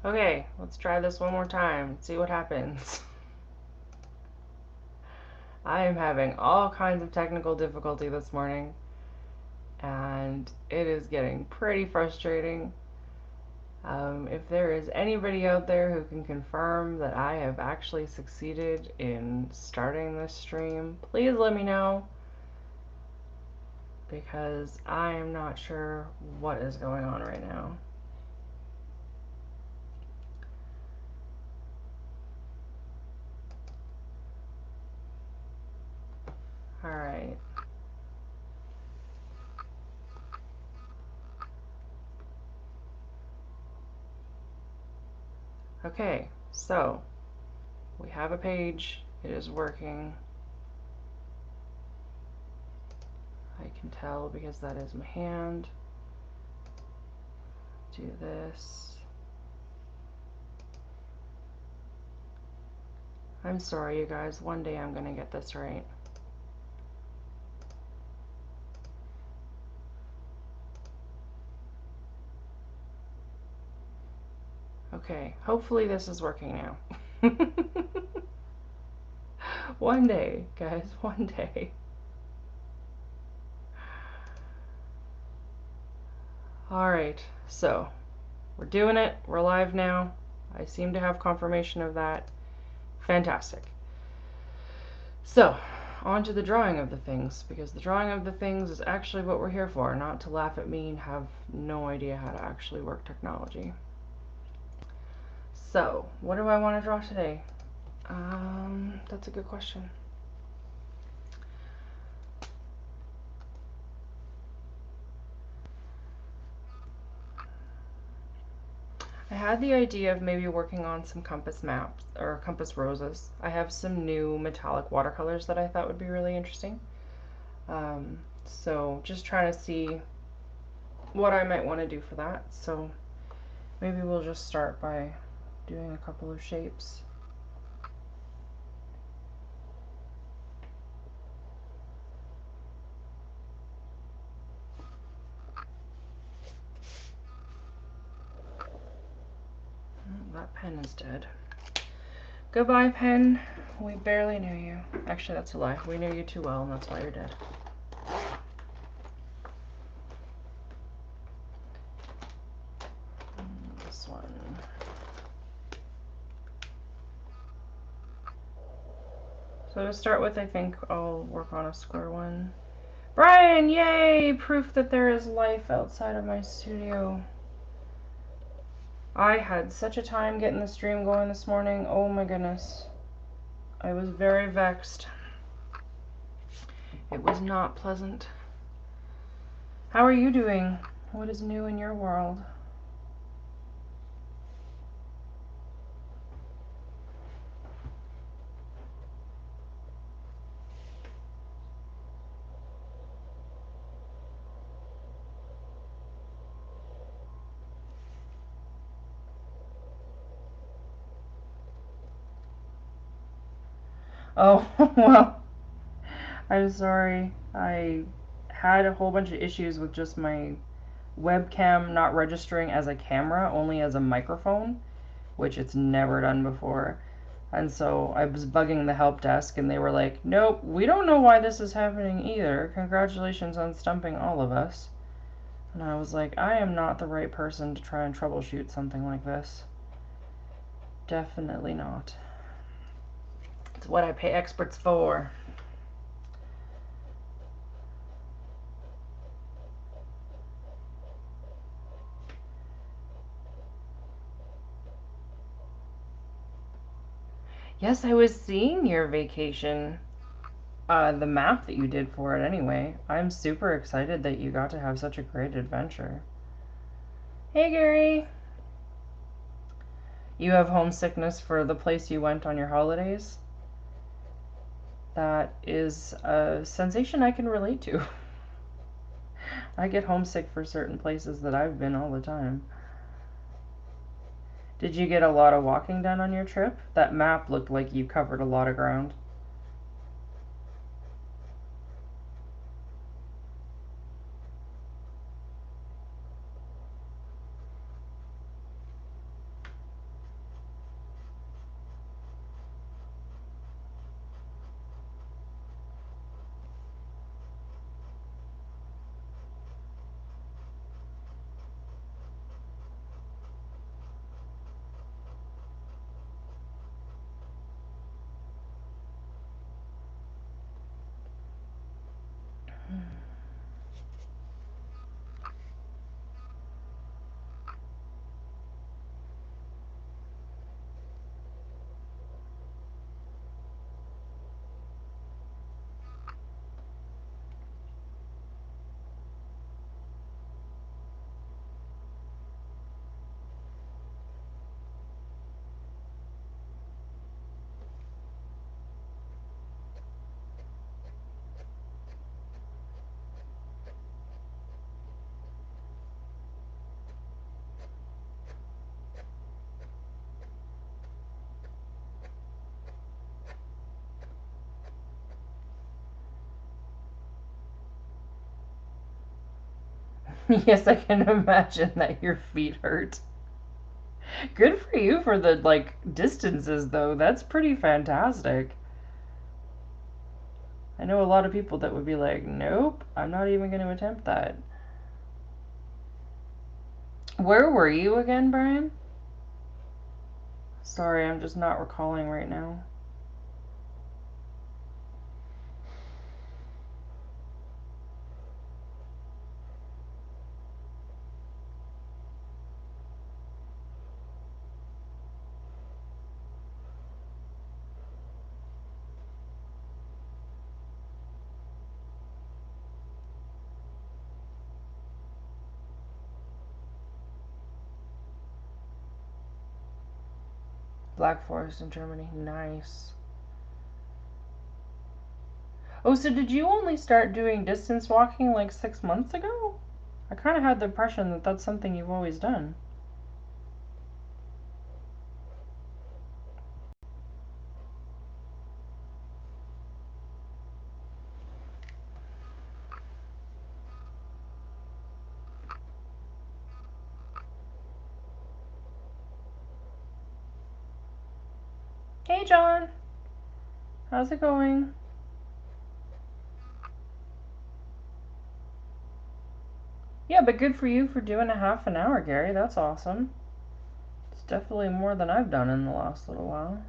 Okay, let's try this one more time. See what happens. I am having all kinds of technical difficulty this morning, and it is getting pretty frustrating. If there is anybody out there who can confirm that I have actually succeeded in starting this stream, please let me know, because I am not sure what is going on right now. Alright. Okay, so we have a page. It is working. I can tell because that is my hand. Do this. I'm sorry, you guys. One day I'm gonna get this right. Okay, hopefully this is working now. One day, guys, one day. Alright, so we're doing it. We're live now. I seem to have confirmation of that. Fantastic. So, on to the drawing of the things, because the drawing of the things is actually what we're here for, not to laugh at me and have no idea how to actually work technology. So, what do I want to draw today? That's a good question. I had the idea of maybe working on some compass maps or compass roses. I have some new metallic watercolors that I thought would be really interesting. So just trying to see what I might want to do for that. So maybe we'll just start by doing a couple of shapes. Oh, that pen is dead. Goodbye, pen. We barely knew you. Actually, that's a lie. We knew you too well, and that's why you're dead. This one. So to start with, I think I'll work on a square one. Brian, yay! Proof that there is life outside of my studio. I had such a time getting the stream going this morning. Oh my goodness. I was very vexed. It was not pleasant. How are you doing? What is new in your world? Oh, well, I'm sorry. I had a whole bunch of issues with just my webcam not registering as a camera, only as a microphone, which it's never done before. And so I was bugging the help desk, and they were like, nope, we don't know why this is happening either. Congratulations on stumping all of us. And I was like, I am not the right person to try and troubleshoot something like this. Definitely not. It's what I pay experts for. Yes, I was seeing your vacation. The map that you did for it anyway. I'm super excited that you got to have such a great adventure. Hey, Gary. You have homesickness for the place you went on your holidays? That is a sensation I can relate to. I get homesick for certain places that I've been all the time. Did you get a lot of walking done on your trip? That map looked like you covered a lot of ground. Yes, I can imagine that your feet hurt. Good for you for the like distances though. That's pretty fantastic. I know a lot of people that would be like, "Nope, I'm not even going to attempt that." Where were you again, Brian? Sorry, I'm just not recalling right now. Black Forest in Germany. Nice. Oh, so did you only start doing distance walking like 6 months ago? I kind of had the impression that that's something you've always done. Hey, John. How's it going? Yeah, but good for you for doing a half an hour, Gary. That's awesome. It's definitely more than I've done in the last little while.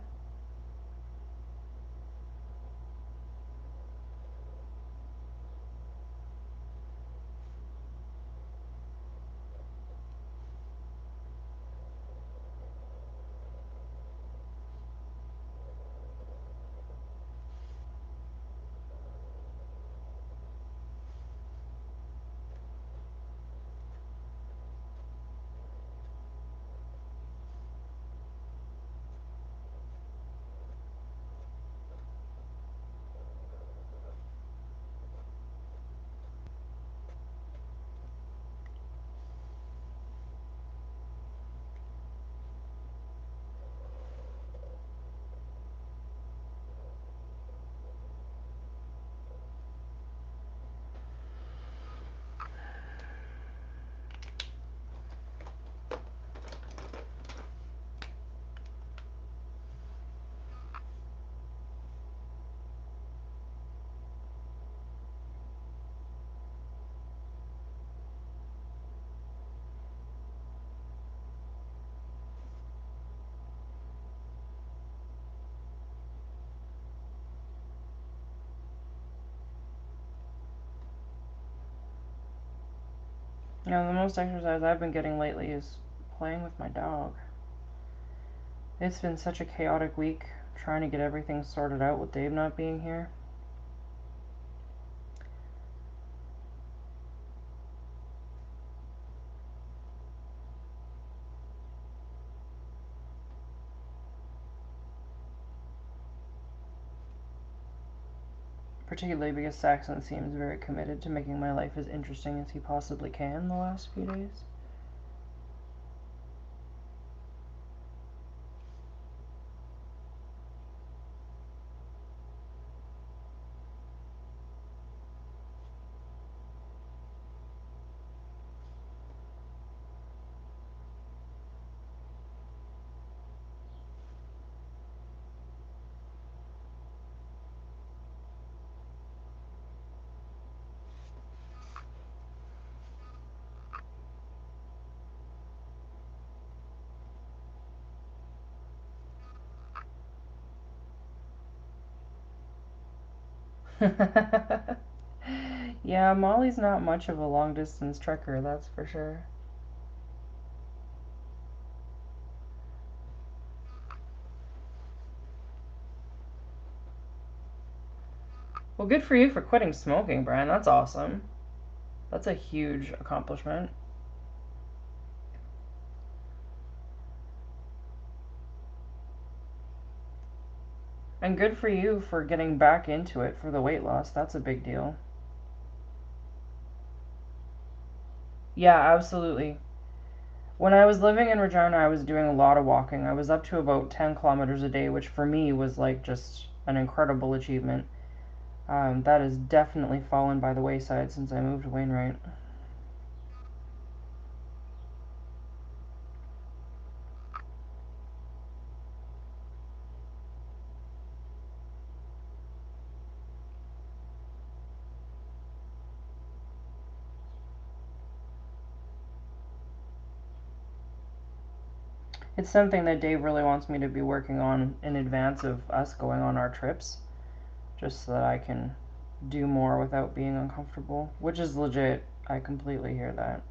You know, the most exercise I've been getting lately is playing with my dog. It's been such a chaotic week trying to get everything sorted out with Dave not being here. Particularly because Saxon seems very committed to making my life as interesting as he possibly can the last few days. Yeah, Molly's not much of a long distance trekker, that's for sure. Well, good for you for quitting smoking, Brian. That's awesome. That's a huge accomplishment. And good for you for getting back into it for the weight loss. That's a big deal. Yeah, absolutely. When I was living in Regina, I was doing a lot of walking. I was up to about 10 kilometers a day, which for me was like just an incredible achievement. That has definitely fallen by the wayside since I moved to Wainwright. It's something that Dave really wants me to be working on in advance of us going on our trips, just so that I can do more without being uncomfortable, which is legit. I completely hear that.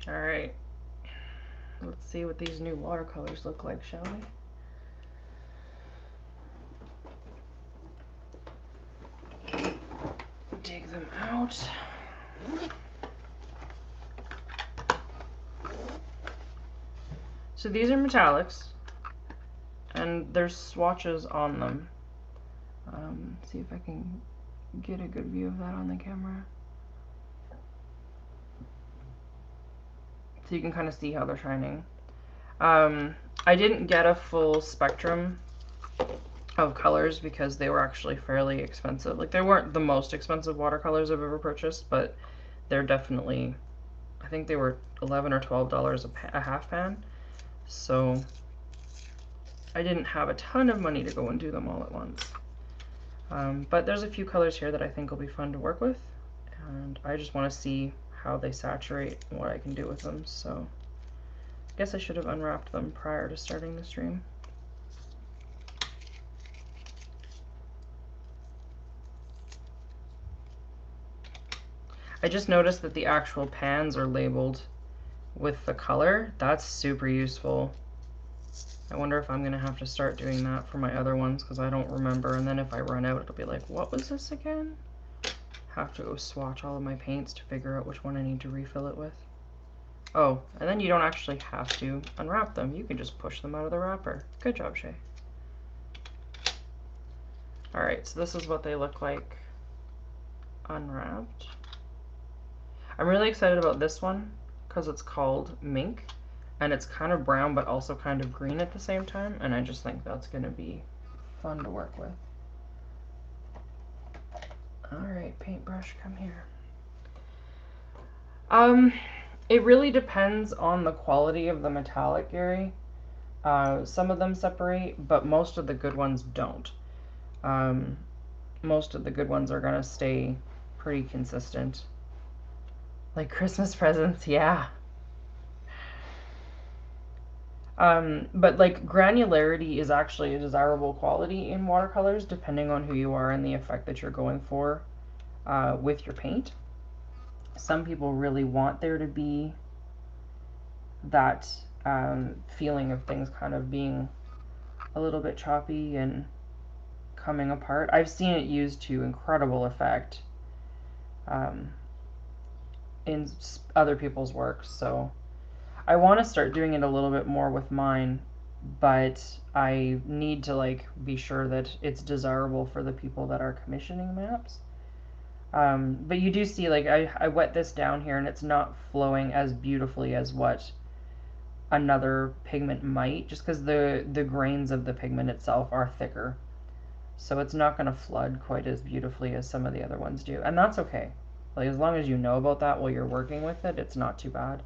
Alright, let's see what these new watercolors look like, shall we? Dig them out. So these are metallics, and there's swatches on them. See if I can get a good view of that on the camera. So you can kind of see how they're shining. I didn't get a full spectrum of colors because they were actually fairly expensive. Like, they weren't the most expensive watercolors I've ever purchased, but they're definitely, I think they were $11 or $12 a half pan. So I didn't have a ton of money to go and do them all at once. But there's a few colors here that I think will be fun to work with, and I just want to see how they saturate and what I can do with them. So I guess I should have unwrapped them prior to starting the stream. I just noticed that the actual pans are labeled with the color. That's super useful. I wonder if I'm gonna have to start doing that for my other ones, because I don't remember, and then if I run out it'll be like, what was this again? Have to go swatch all of my paints to figure out which one I need to refill it with. Oh, and then you don't actually have to unwrap them. You can just push them out of the wrapper. Good job, Shay. Alright, so this is what they look like unwrapped. I'm really excited about this one because it's called Mink, and it's kind of brown but also kind of green at the same time, and I just think that's going to be fun to work with. Alright, paintbrush, come here. It really depends on the quality of the metallic, Gary. Some of them separate, but most of the good ones don't. Most of the good ones are gonna stay pretty consistent. Like Christmas presents, yeah. But like granularity is actually a desirable quality in watercolors, depending on who you are and the effect that you're going for with your paint. Some people really want there to be that feeling of things kind of being a little bit choppy and coming apart. I've seen it used to incredible effect in other people's works, so I want to start doing it a little bit more with mine, but I need to like be sure that it's desirable for the people that are commissioning maps. But you do see, like, I wet this down here and it's not flowing as beautifully as what another pigment might, just because the grains of the pigment itself are thicker. So it's not going to flood quite as beautifully as some of the other ones do. And that's okay. Like, as long as you know about that while you're working with it, it's not too bad.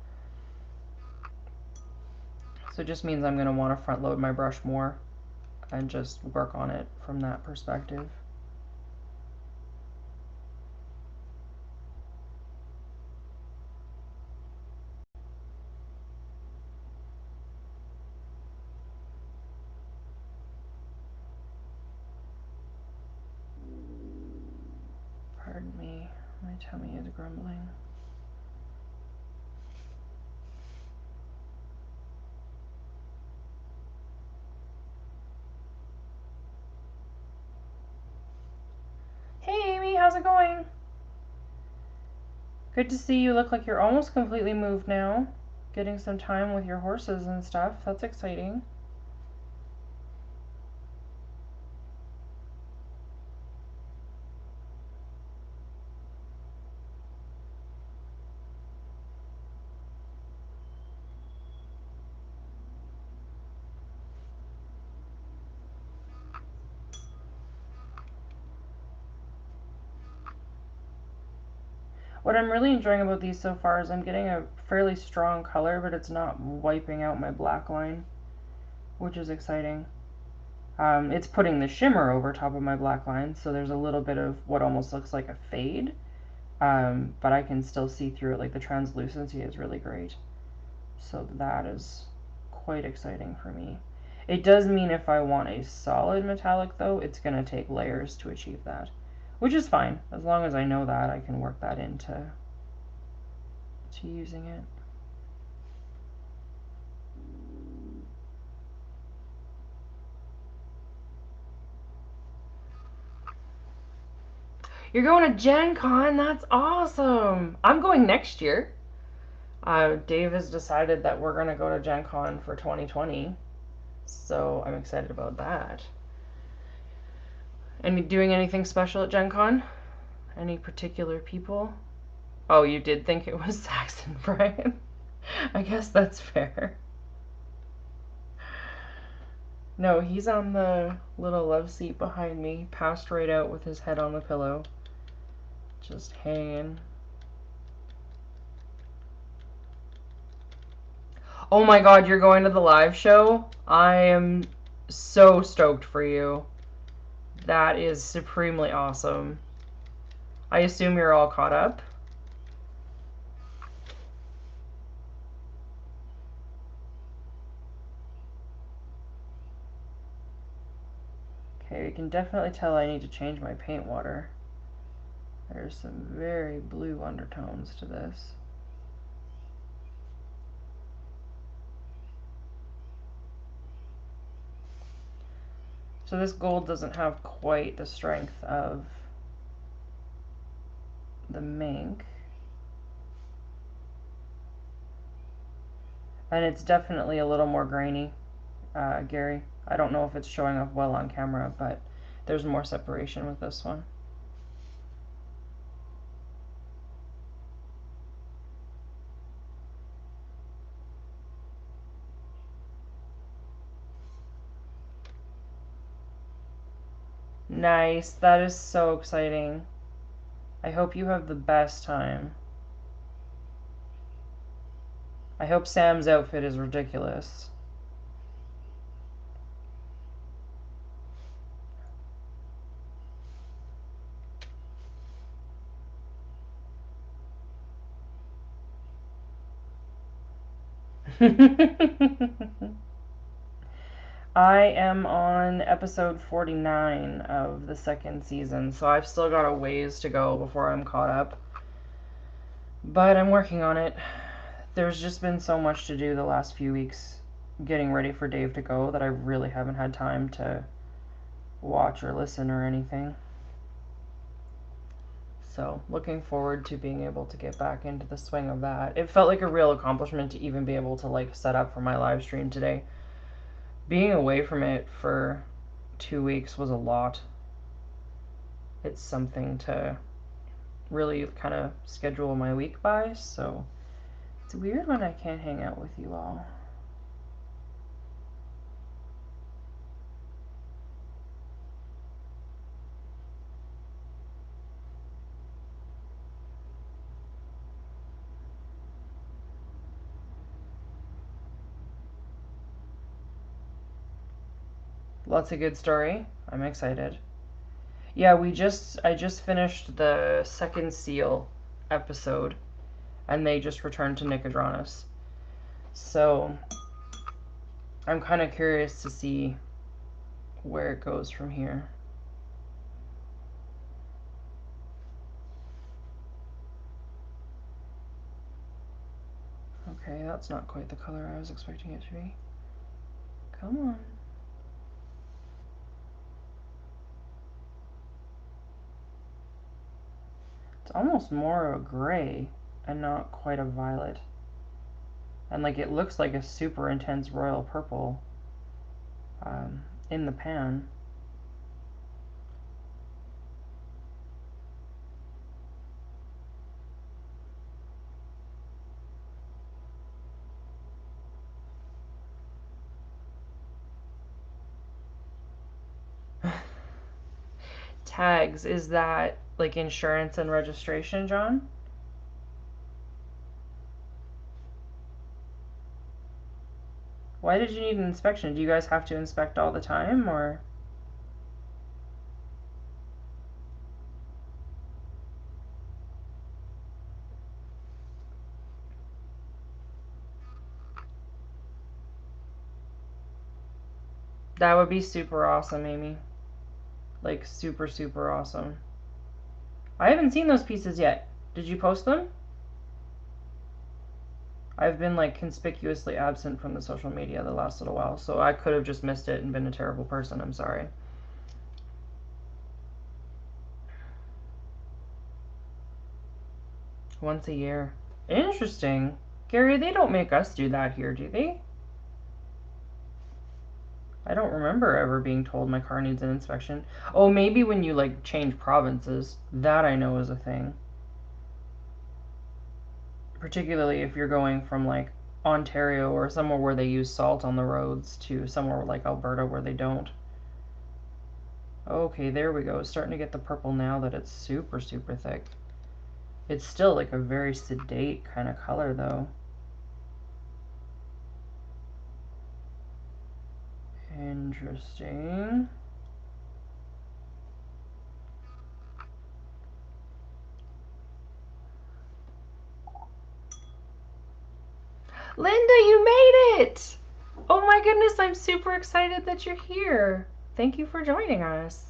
So it just means I'm going to want to front load my brush more and just work on it from that perspective. Pardon me, my tummy is grumbling. Hey Amy, how's it going? Good to see you. Look like you're almost completely moved now. Getting some time with your horses and stuff. That's exciting. What I'm really enjoying about these so far is I'm getting a fairly strong color, but it's not wiping out my black line, which is exciting. It's putting the shimmer over top of my black line, so there's a little bit of what almost looks like a fade, but I can still see through it. Like the translucency is really great. So that is quite exciting for me. It does mean if I want a solid metallic though, it's going to take layers to achieve that, which is fine. As long as I know that, I can work that into using it. You're going to Gen Con? That's awesome. I'm going next year. Dave has decided that we're going to go to Gen Con for 2020. So I'm excited about that. And doing anything special at Gen Con? Any particular people? Oh, you did think it was Saxon, Brian? I guess that's fair. No, he's on the little love seat behind me, passed right out with his head on the pillow. Just hanging. Oh my god, you're going to the live show? I am so stoked for you. That is supremely awesome. I assume you're all caught up? Okay, you can definitely tell I need to change my paint water. There's some very blue undertones to this. So this gold doesn't have quite the strength of the mink. And it's definitely a little more grainy, Gary. I don't know if it's showing up well on camera, but there's more separation with this one. Nice. That is so exciting. I hope you have the best time. I hope Sam's outfit is ridiculous. I am on episode 49 of the second season, so I've still got a ways to go before I'm caught up. But I'm working on it. There's just been so much to do the last few weeks getting ready for Dave to go that I really haven't had time to watch or listen or anything. So, looking forward to being able to get back into the swing of that. It felt like a real accomplishment to even be able to like set up for my live stream today. Being away from it for 2 weeks was a lot. It's something to really kind of schedule my week by, so it's weird when I can't hang out with you all. Lots of good story. I'm excited. Yeah, I just finished the second seal episode, and they just returned to Nicodranus. So I'm kind of curious to see where it goes from here. Okay, that's not quite the color I was expecting it to be. Come on. It's almost more a gray and not quite a violet. And like it looks like a super intense royal purple in the pan. Tags, is that like insurance and registration, John? Why did you need an inspection? Do you guys have to inspect all the time, or? That would be super awesome, Amy. Like super, super awesome. I haven't seen those pieces yet. Did you post them? I've been like conspicuously absent from the social media the last little while, so I could have just missed it and been a terrible person. I'm sorry. Once a year. Interesting. Gary, they don't make us do that here, do they? I don't remember ever being told my car needs an inspection. Oh, maybe when you like change provinces. That I know is a thing. Particularly if you're going from like Ontario or somewhere where they use salt on the roads to somewhere like Alberta where they don't. Okay, there we go. It's starting to get the purple now that it's super, super thick. It's still like a very sedate kind of color though. Interesting. Linda, you made it! Oh my goodness, I'm super excited that you're here. Thank you for joining us.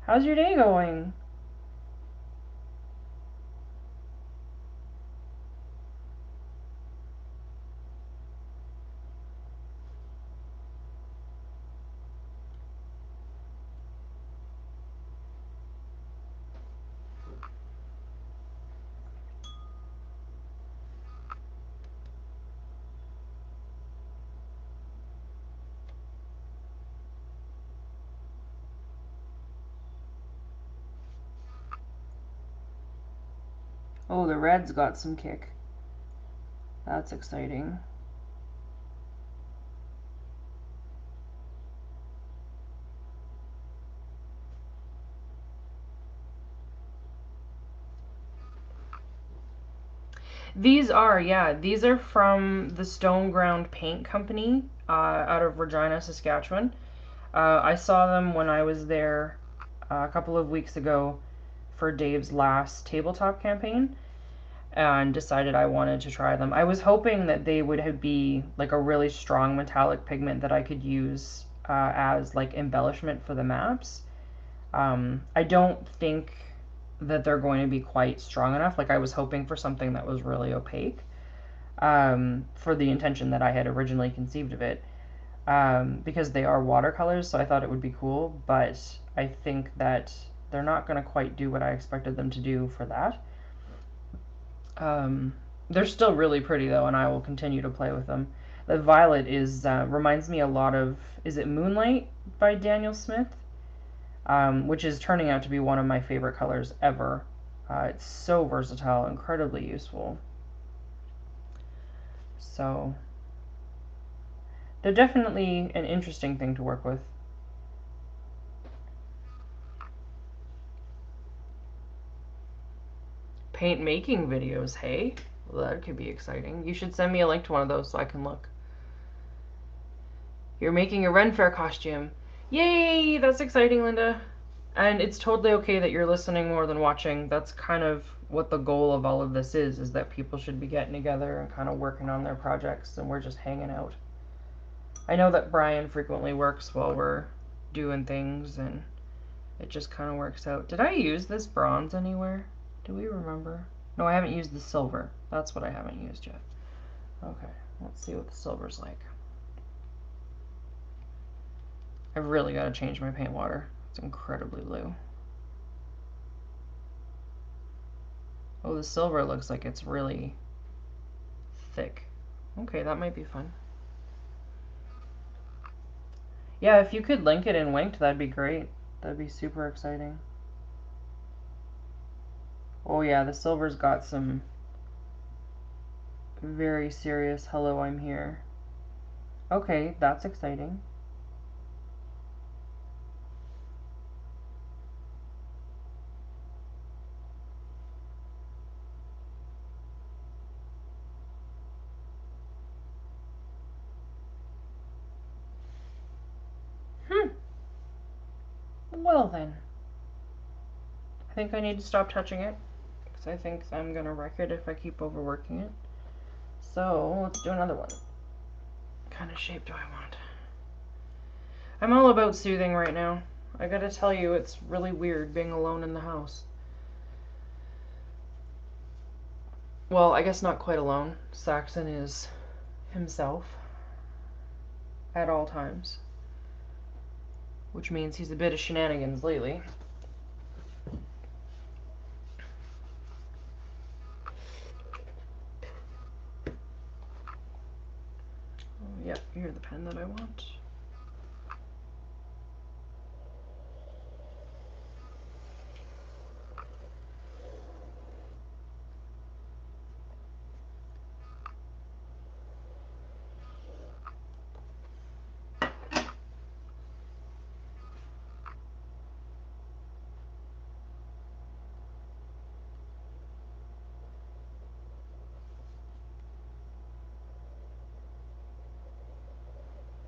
How's your day going? Oh, the red's got some kick. That's exciting. These are, yeah, these are from the Stoneground Paint Company out of Regina, Saskatchewan. I saw them when I was there a couple of weeks ago for Dave's last tabletop campaign and decided I wanted to try them. I was hoping that they would be like a really strong metallic pigment that I could use as like embellishment for the maps. I don't think that they're going to be quite strong enough. Like I was hoping for something that was really opaque for the intention that I had originally conceived of it. Because they are watercolors, so I thought it would be cool, but I think that they're not going to quite do what I expected them to do for that. They're still really pretty though, and I will continue to play with them. The violet is reminds me a lot of, is it Moonlight by Daniel Smith? Which is turning out to be one of my favorite colors ever. It's so versatile, incredibly useful. So they're definitely an interesting thing to work with. Paint making videos, hey? Well, that could be exciting. You should send me a link to one of those so I can look. You're making a Ren Fair costume. Yay! That's exciting, Linda. And it's totally okay that you're listening more than watching. That's kind of what the goal of all of this is that people should be getting together and kind of working on their projects, and we're just hanging out. I know that Brian frequently works while we're doing things, and it just kind of works out. Did I use this bronze anywhere? Do we remember? No, I haven't used the silver. That's what I haven't used yet. Okay, let's see what the silver's like. I've really got to change my paint water. It's incredibly blue. Oh, the silver looks like it's really thick. Okay, that might be fun. Yeah, if you could link it in Winked, that'd be great. That'd be super exciting. Oh yeah, the silver's got some very serious hello, I'm here. Okay, that's exciting. Hmm. Well then. I think I need to stop touching it, because I think I'm going to wreck it if I keep overworking it. So, let's do another one. What kind of shape do I want? I'm all about soothing right now. I gotta tell you, it's really weird being alone in the house. Well, I guess not quite alone. Saxon is himself at all times, which means he's a bit of shenanigans lately. Oh, yep, you're the pen that I want.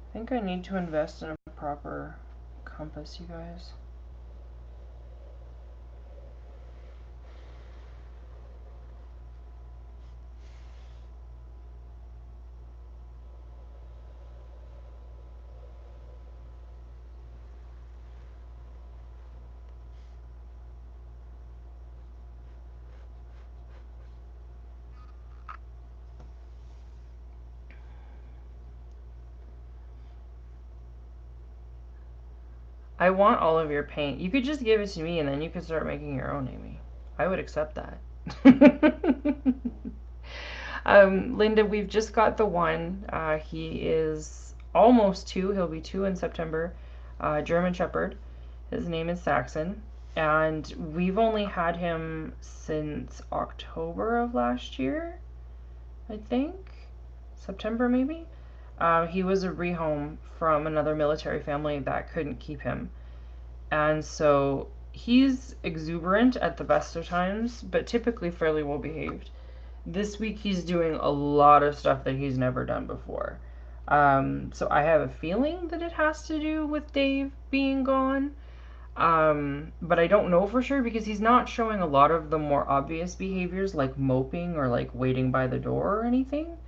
I think I need to invest in a proper compass, you guys. I want all of your paint. You could just give it to me and then you could start making your own, Amy. I would accept that. Linda, we've just got the one. He is almost 2. He'll be 2 in September. German Shepherd. His name is Saxon. And we've only had him since October of last year, I think. September, maybe? He was a rehome from another military family that couldn't keep him. And so he's exuberant at the best of times, but typically fairly well behaved. This week he's doing a lot of stuff that he's never done before. So I have a feeling that it has to do with Dave being gone. But I don't know for sure because he's not showing a lot of the more obvious behaviors like moping or like waiting by the door or anything.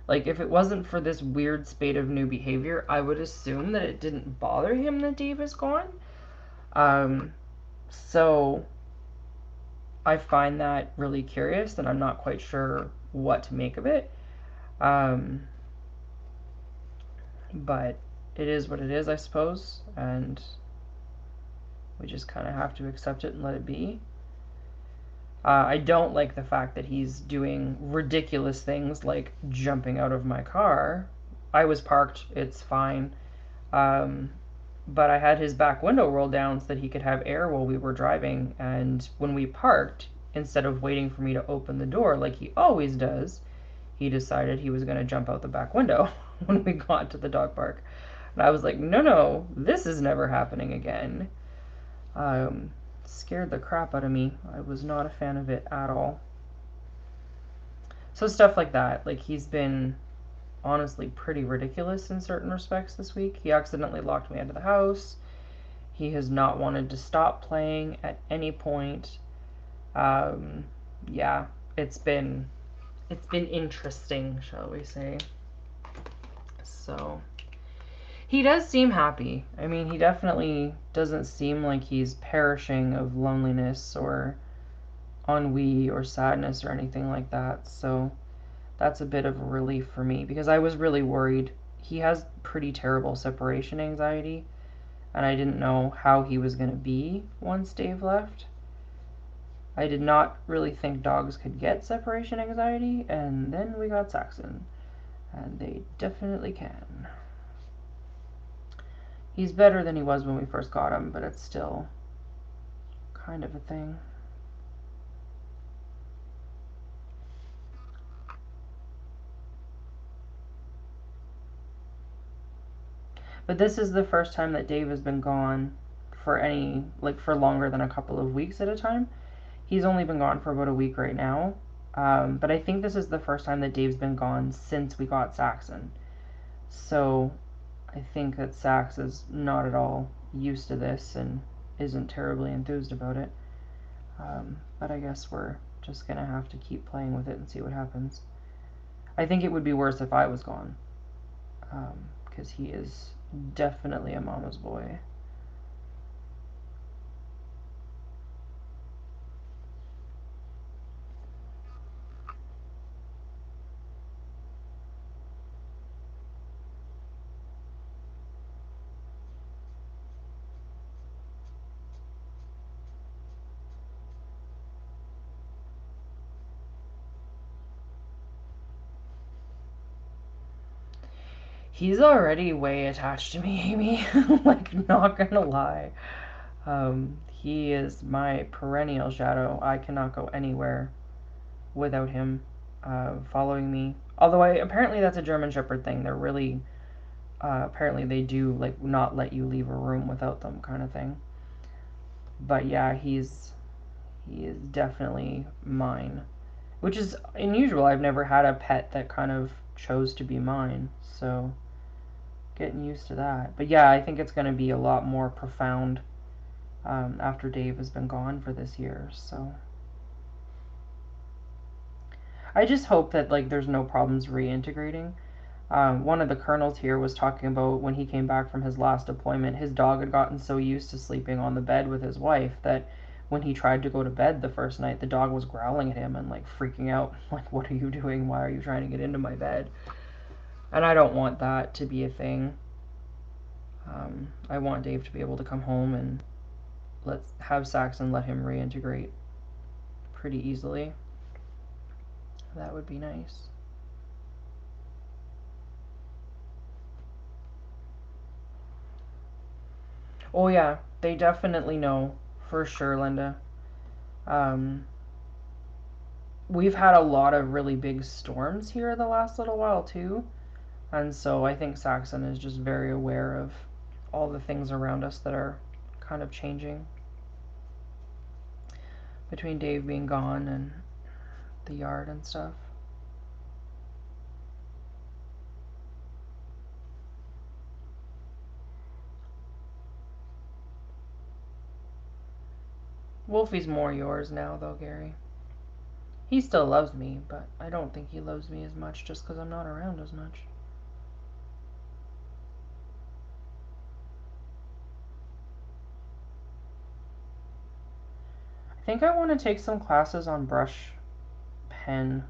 Like, if it wasn't for this weird spate of new behavior, I would assume that it didn't bother him that Dave is gone. So I find that really curious, and I'm not quite sure what to make of it. But it is what it is, I suppose, and we just kind of have to accept it and let it be. I don't like the fact that he's doing ridiculous things like jumping out of my car. I was parked, it's fine. But I had his back window rolled down so that he could have air while we were driving. And when we parked, instead of waiting for me to open the door like he always does, he decided he was going to jump out the back window when we got to the dog park. And I was like, no, no, this is never happening again. Scared the crap out of me. I was not a fan of it at all. So stuff like that. Like he's been honestly pretty ridiculous in certain respects this week. He accidentally locked me out of the house. He has not wanted to stop playing at any point. Yeah, it's been interesting, shall we say. So he does seem happy. I mean, he definitely doesn't seem like he's perishing of loneliness or ennui or sadness or anything like that. So that's a bit of a relief for me because I was really worried. He has pretty terrible separation anxiety, and I didn't know how he was going to be once Dave left. I did not really think dogs could get separation anxiety, and then we got Saxon, and they definitely can. He's better than he was when we first got him, but it's still kind of a thing. But this is the first time that Dave has been gone for any, like, for longer than a couple of weeks at a time. He's only been gone for about a week right now. But I think this is the first time that Dave's been gone since we got Saxon. So I think that Sax is not at all used to this and isn't terribly enthused about it. But I guess we're just going to have to keep playing with it and see what happens. I think it would be worse if I was gone. Because he is definitely a mama's boy. He's already way attached to me, Amy. Like, not gonna lie. He is my perennial shadow. I cannot go anywhere without him following me. Although apparently that's a German Shepherd thing. They're really apparently they do like not let you leave a room without them, kind of thing. But yeah, he is definitely mine, which is unusual. I've never had a pet that kind of chose to be mine, so getting used to that. But yeah, I think it's going to be a lot more profound after Dave has been gone for this year. So I just hope that like there's no problems reintegrating. One of the colonels here was talking about when he came back from his last deployment, his dog had gotten so used to sleeping on the bed with his wife that when he tried to go to bed the first night, the dog was growling at him and like freaking out, like, "What are you doing? Why are you trying to get into my bed?" And I don't want that to be a thing. I want Dave to be able to come home and let's have Saxon let him reintegrate pretty easily. That would be nice. Oh yeah, they definitely know for sure, Linda. Um, we've had a lot of really big storms here the last little while too, and so I think Saxon is just very aware of all the things around us that are kind of changing between Dave being gone and the yard and stuff. Wolfie's more yours now though, Gary. He still loves me, but I don't think he loves me as much just because I'm not around as much. I think I want to take some classes on brush pen.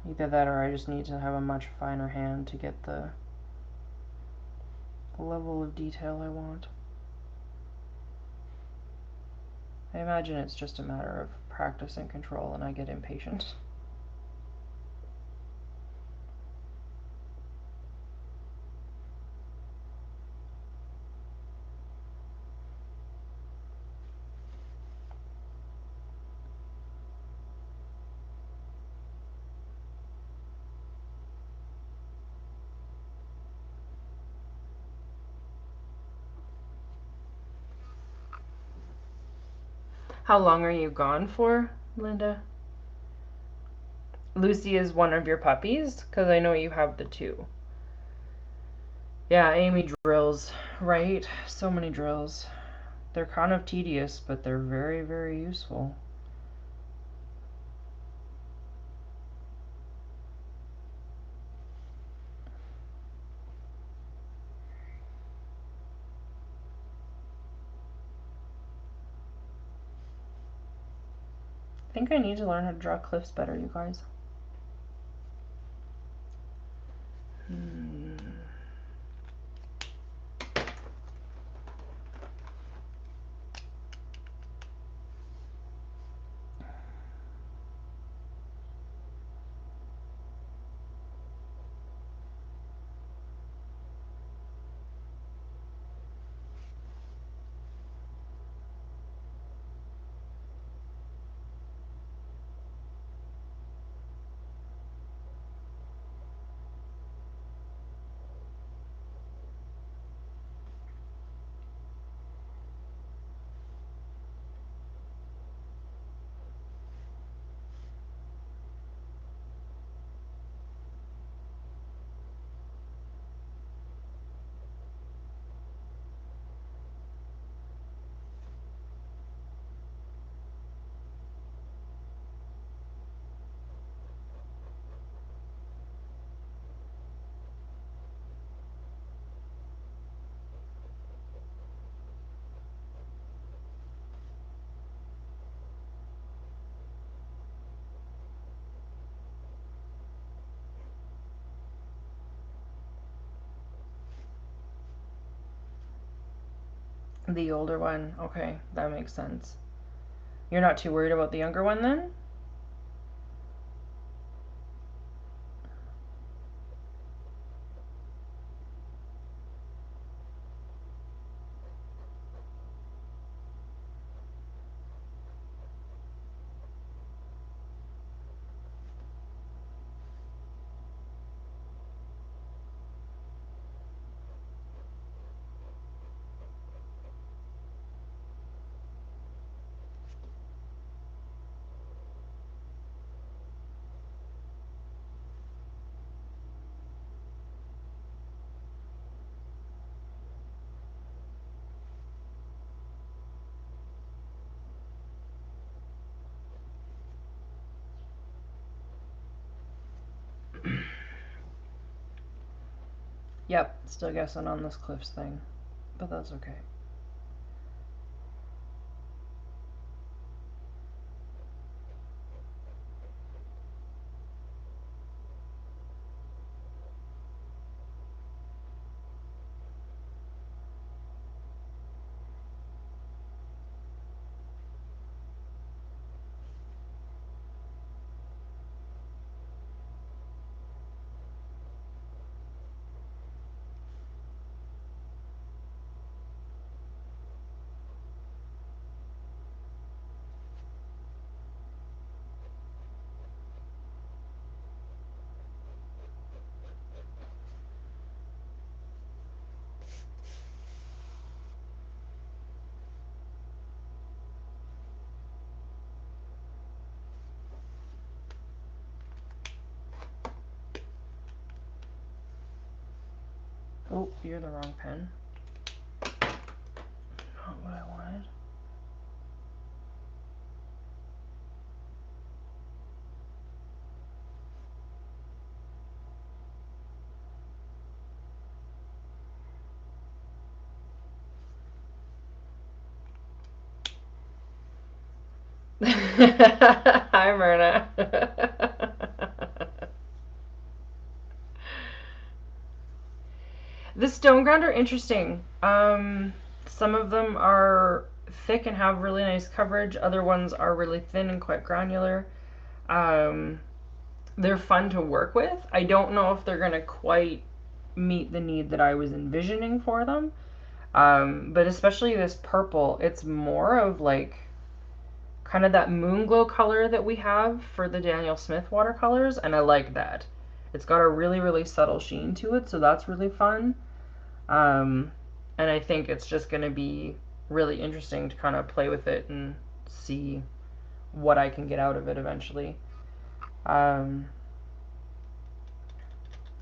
Either that or I just need to have a much finer hand to get the level of detail I want. I imagine it's just a matter of practice and control, and I get impatient. How long are you gone for, Linda? Lucy is one of your puppies? Because I know you have the two. Yeah, Amy drills, right? So many drills. They're kind of tedious, but they're very, very useful. I think I need to learn how to draw cliffs better, you guys. Hmm. The older one. Okay, that makes sense. You're not too worried about the younger one then? Yep, still guessing on this cliffs thing, but that's okay. Oh, you're the wrong pen. Not what I wanted. Hi, Myrna. The stone ground are interesting. Some of them are thick and have really nice coverage. Other ones are really thin and quite granular. Um, they're fun to work with. I don't know if they're gonna quite meet the need that I was envisioning for them. But especially this purple, it's more of like kind of that moon glow color that we have for the Daniel Smith watercolors, and I like that. It's got a really, really subtle sheen to it, so that's really fun. Um, and I think it's just going to be really interesting to kind of play with it and see what I can get out of it eventually. Um,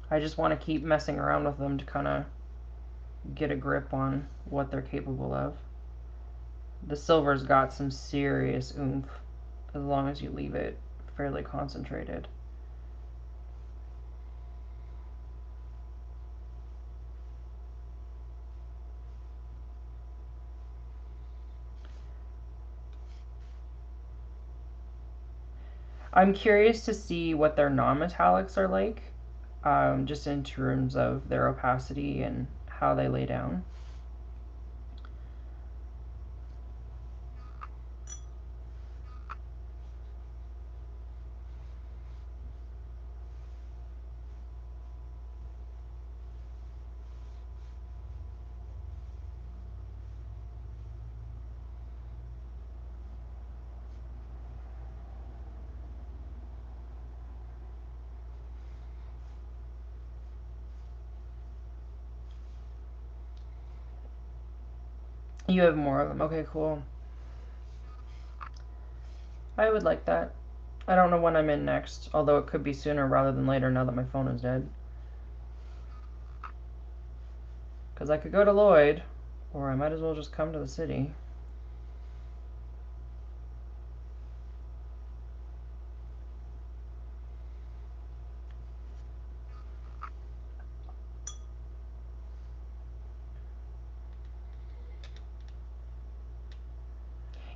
I just want to keep messing around with them to kind of get a grip on what they're capable of. The silver's got some serious oomph as long as you leave it fairly concentrated. I'm curious to see what their non-metallics are like, just in terms of their opacity and how they lay down. You have more of them. Okay, cool. I would like that. I don't know when I'm in next, although it could be sooner rather than later now that my phone is dead. Because I could go to Lloyd, or I might as well just come to the city.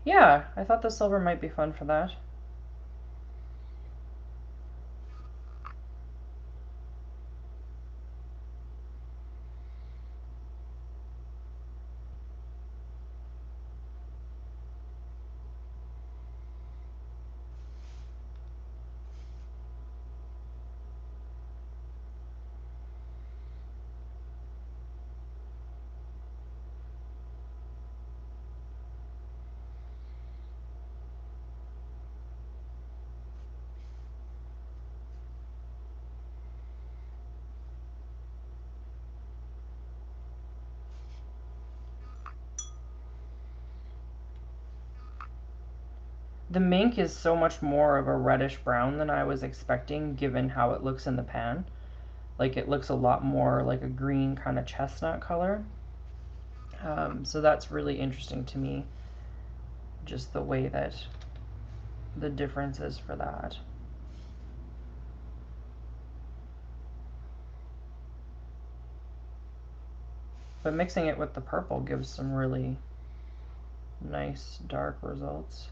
Yeah, I thought the silver might be fun for that. The mink is so much more of a reddish brown than I was expecting given how it looks in the pan. Like it looks a lot more like a green kind of chestnut color. So that's really interesting to me, just the way that the difference is for that. But mixing it with the purple gives some really nice dark results.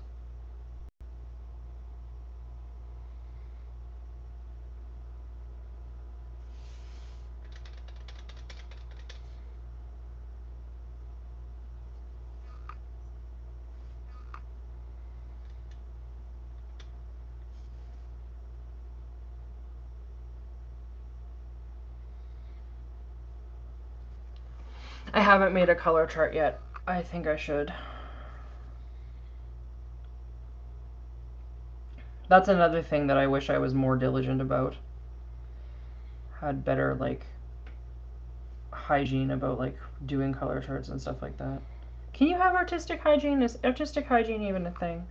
I haven't made a color chart yet. I think I should. That's another thing that I wish I was more diligent about. Had better like hygiene about like doing color charts and stuff like that. Can you have artistic hygiene? Is artistic hygiene even a thing?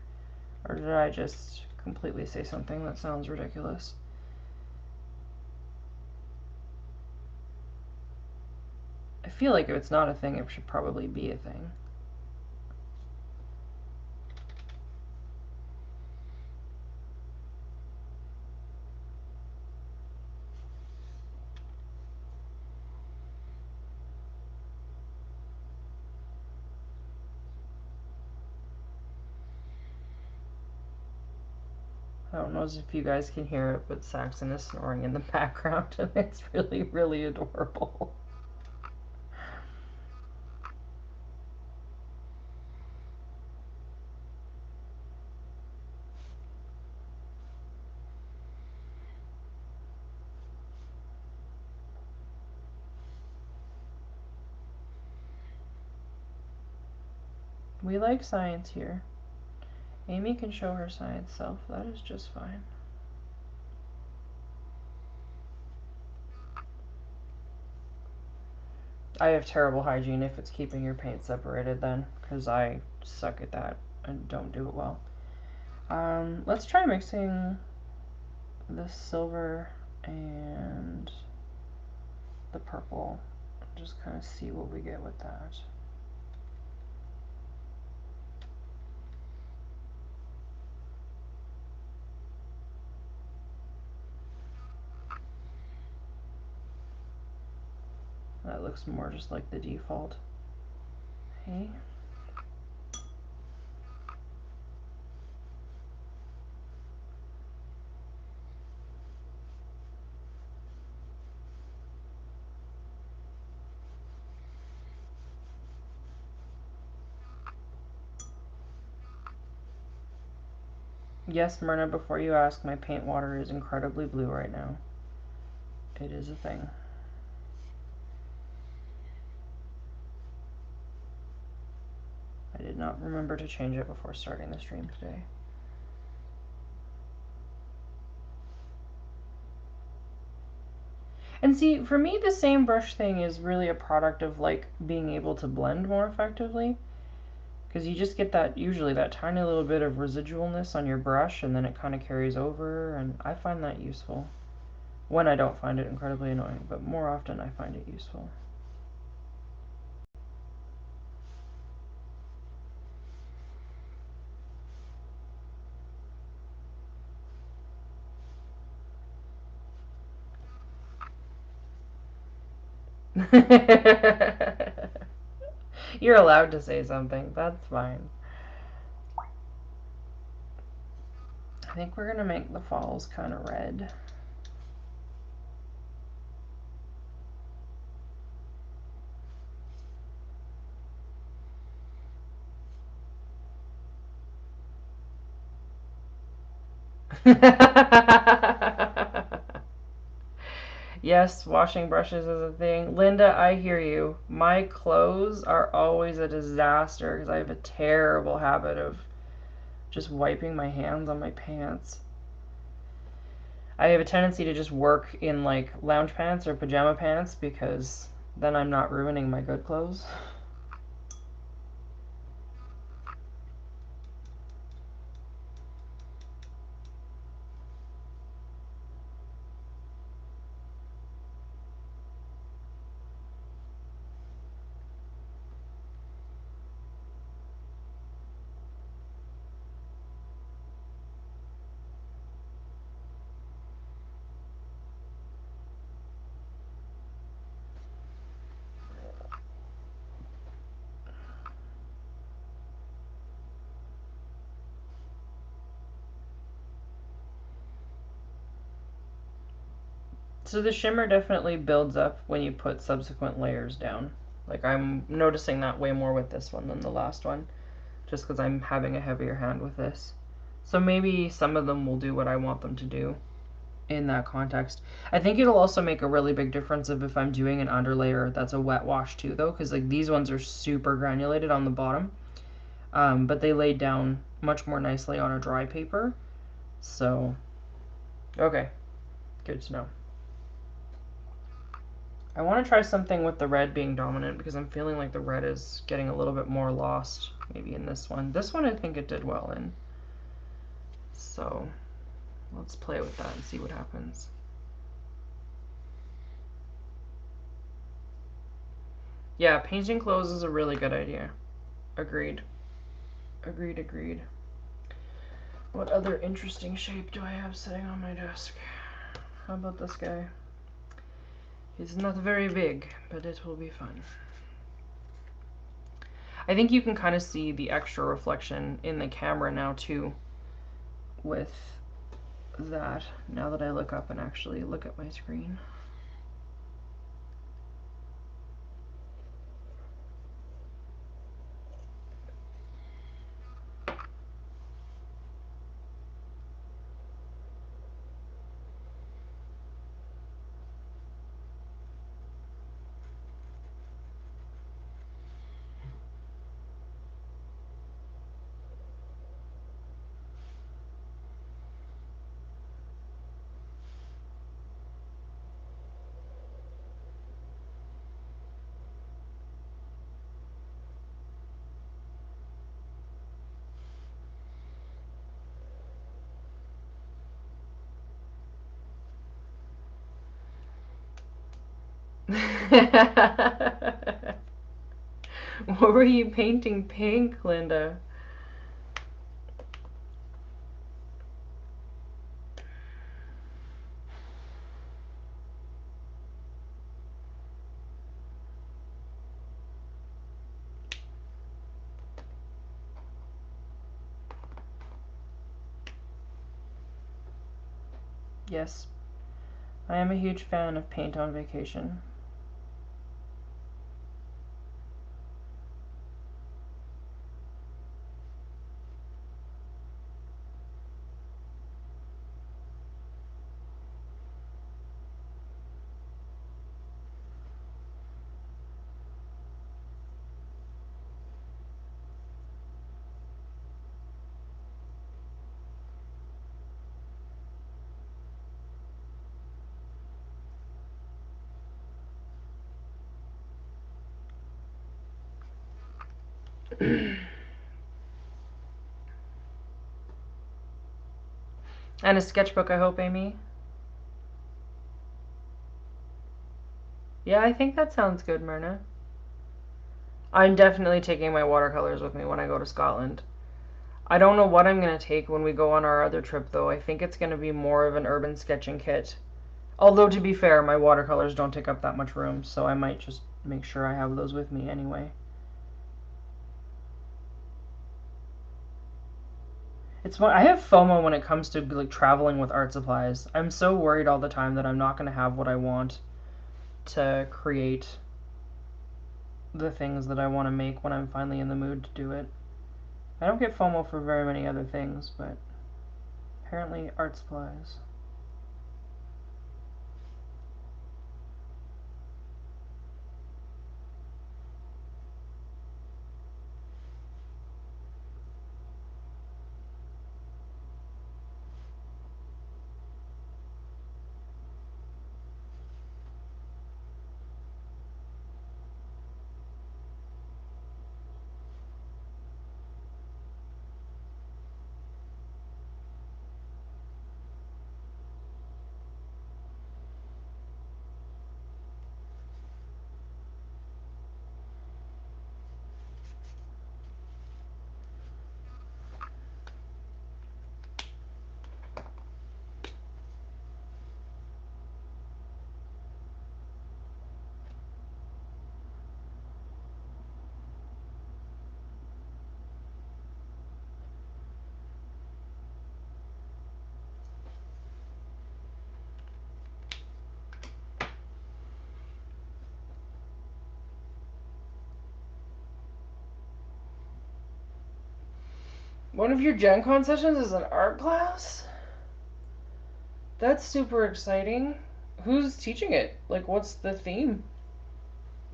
Or did I just completely say something that sounds ridiculous? I feel like if it's not a thing, it should probably be a thing. I don't know if you guys can hear it, but Saxon is snoring in the background, and it's really, really adorable. We like science here. Amy can show her science self. That is just fine. I have terrible hygiene if it's keeping your paint separated then, because I suck at that and don't do it well. Let's try mixing the silver and the purple. Just kind of see what we get with that. That looks more just like the default. Okay. Yes, Myrna, before you ask, my paint water is incredibly blue right now. It is a thing. I did not remember to change it before starting the stream today. And see, for me, the same brush thing is really a product of like being able to blend more effectively. Because you just get that, usually that tiny little bit of residualness on your brush and then it kind of carries over, and I find that useful. When I don't find it incredibly annoying, but more often I find it useful. You're allowed to say something, that's fine. I think we're gonna make the falls kind of red. Yes, washing brushes is a thing. Linda, I hear you. My clothes are always a disaster because I have a terrible habit of just wiping my hands on my pants. I have a tendency to just work in like lounge pants or pajama pants because then I'm not ruining my good clothes. So the shimmer definitely builds up when you put subsequent layers down. Like I'm noticing that way more with this one than the last one, just because I'm having a heavier hand with this. So maybe some of them will do what I want them to do in that context. I think it'll also make a really big difference of if I'm doing an underlayer that's a wet wash too, though, because like these ones are super granulated on the bottom, but they laid down much more nicely on a dry paper. So, okay, good to know. I want to try something with the red being dominant because I'm feeling like the red is getting a little bit more lost maybe in this one. This one I think it did well in. So let's play with that and see what happens. Yeah, painting clothes is a really good idea. Agreed. Agreed, agreed. What other interesting shape do I have sitting on my desk? How about this guy? He's not very big, but it will be fun. I think you can kind of see the extra reflection in the camera now too with that, now that I look up and actually look at my screen. What were you painting pink, Linda? Yes, I am a huge fan of paint on vacation. And a sketchbook, I hope, Amy. Yeah, I think that sounds good, Myrna. I'm definitely taking my watercolors with me when I go to Scotland. I don't know what I'm going to take when we go on our other trip, though. I think it's going to be more of an urban sketching kit. Although, to be fair, my watercolors don't take up that much room, so I might just make sure I have those with me anyway. I have FOMO when it comes to like traveling with art supplies. I'm so worried all the time that I'm not going to have what I want to create the things that I want to make when I'm finally in the mood to do it. I don't get FOMO for very many other things, but apparently art supplies. One of your Gen Con sessions is an art class? That's super exciting. Who's teaching it? Like, what's the theme?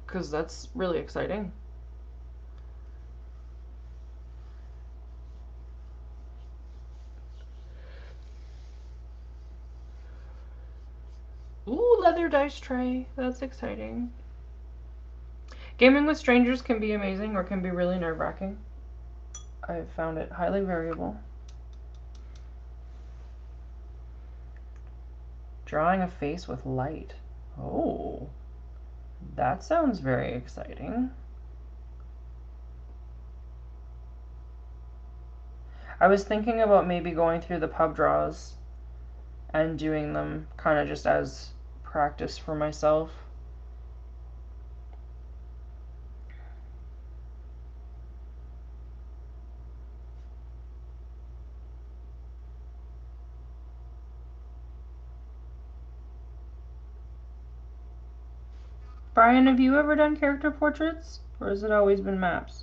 Because that's really exciting. Ooh, leather dice tray. That's exciting. Gaming with strangers can be amazing or can be really nerve-wracking. I've found it highly variable. Drawing a face with light. Oh, that sounds very exciting. I was thinking about maybe going through the pub draws and doing them kind of just as practice for myself. Brian, have you ever done character portraits? Or has it always been maps?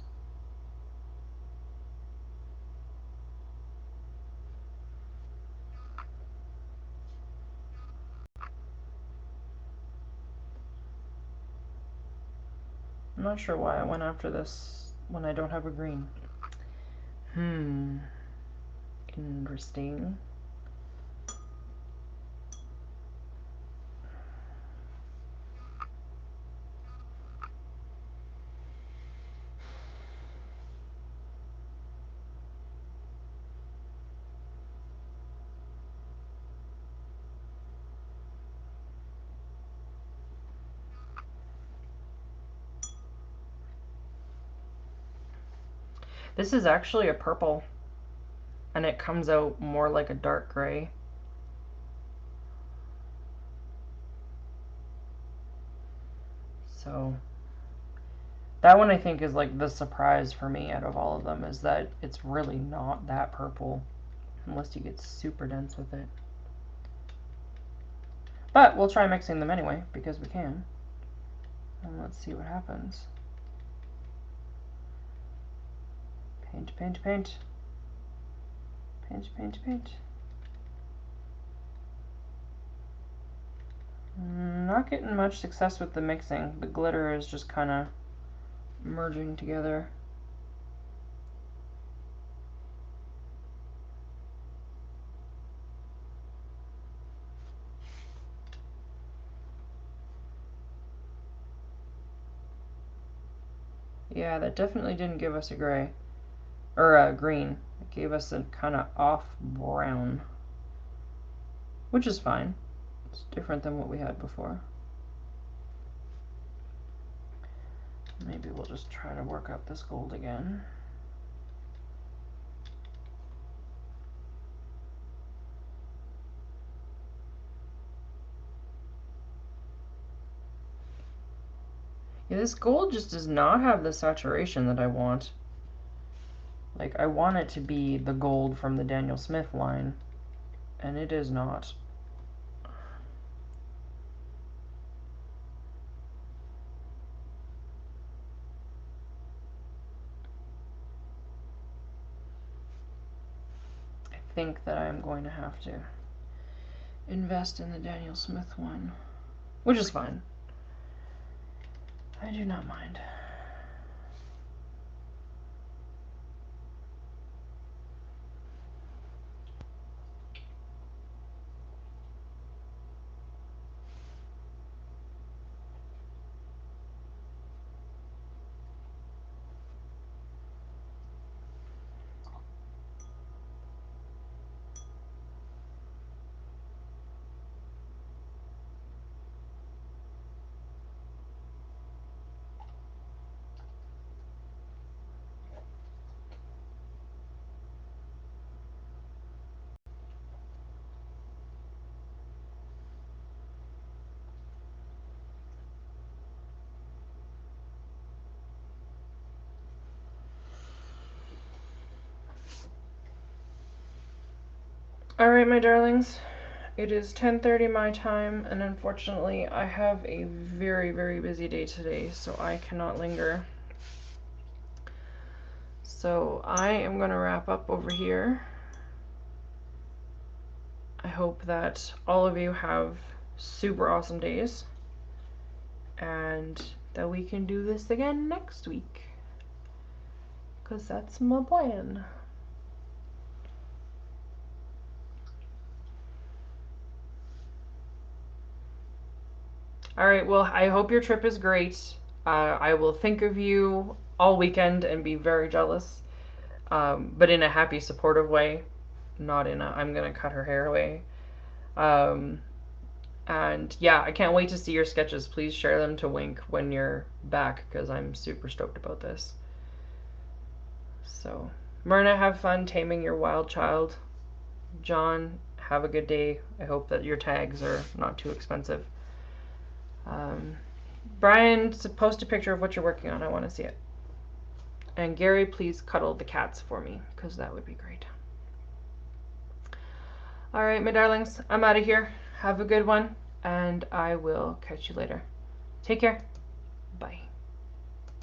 I'm not sure why I went after this when I don't have a green. Interesting. This is actually a purple, and it comes out more like a dark gray. So that one I think is like the surprise for me out of all of them, is that it's really not that purple unless you get super dense with it. But we'll try mixing them anyway because we can. And let's see what happens. Paint, paint, paint. Paint, paint, paint. Not getting much success with the mixing. The glitter is just kind of merging together. Yeah, that definitely didn't give us a gray. Or a green. It gave us a kind of off brown. Which is fine. It's different than what we had before. Maybe we'll just try to work up this gold again. Yeah, this gold just does not have the saturation that I want. Like, I want it to be the gold from the Daniel Smith line, and it is not. I think that I'm going to have to invest in the Daniel Smith one, which is fine. I do not mind. Alright, my darlings, it is 10:30 my time, and unfortunately I have a very, very busy day today, so I cannot linger. So I am going to wrap up over here. I hope that all of you have super awesome days, and that we can do this again next week, because that's my plan. Alright, well, I hope your trip is great. I will think of you all weekend and be very jealous, but in a happy, supportive way, not in a I'm gonna cut her hair way. And yeah, I can't wait to see your sketches. Please share them to Wink when you're back, because I'm super stoked about this. So, Myrna, have fun taming your wild child. John, have a good day. I hope that your tags are not too expensive. Brian, post a picture of what you're working on. I want to see it. And Gary, please cuddle the cats for me, because that would be great. Alright, my darlings, I'm out of here. Have a good one, and I will catch you later. Take care. Bye.